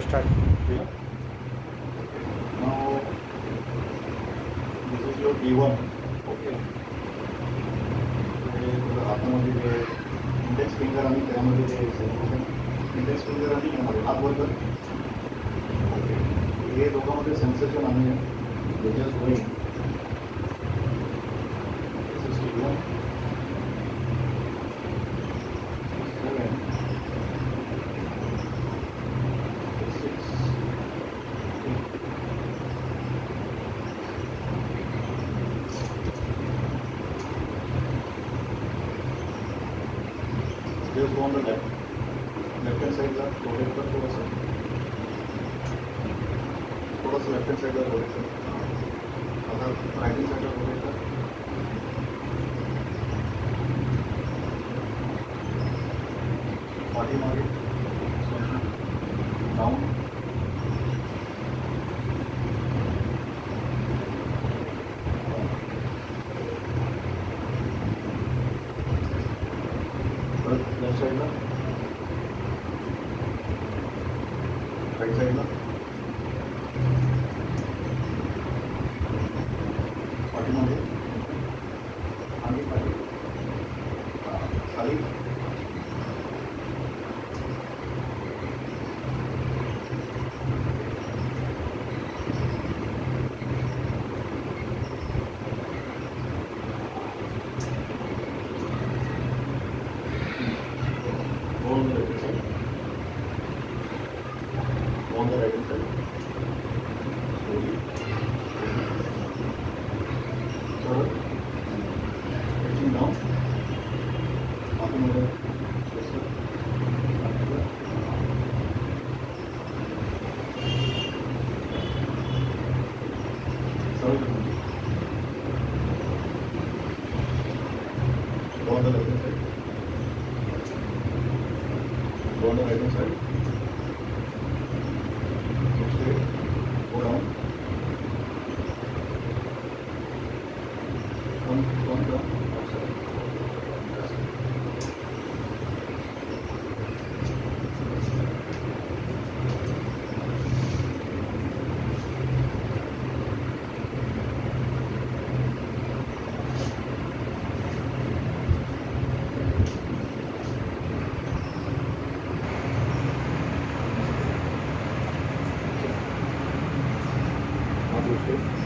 start. Yeah. Now this is your D1. Okay. हे तुझं हातामध्ये जे index finger आणि त्यामध्ये जे सेन्सेशन इंडेक्स फिंगर आणि यामध्ये हात वर कर. ओके. हे दोघांमध्ये सेन्सेशन आणि just going. This is D1. 7. 6. Just go on the left hand side ला रोटेट कर थोडंसं लेफ्ट हँड साईडला रोटेट कर. आता राईट हँड साईडला रोटेट कर. पाठीमागे डाऊन. परत लेफ्ट साईडला राईट साईडला पाठीमागे आणि खाली खाली on the left side, on the right side, slowly, forward, reaching down, nothing more than this one, sorry, go on the left side, go on the right hand side, go straight, go down, come down, outside. That's it. Now go straight.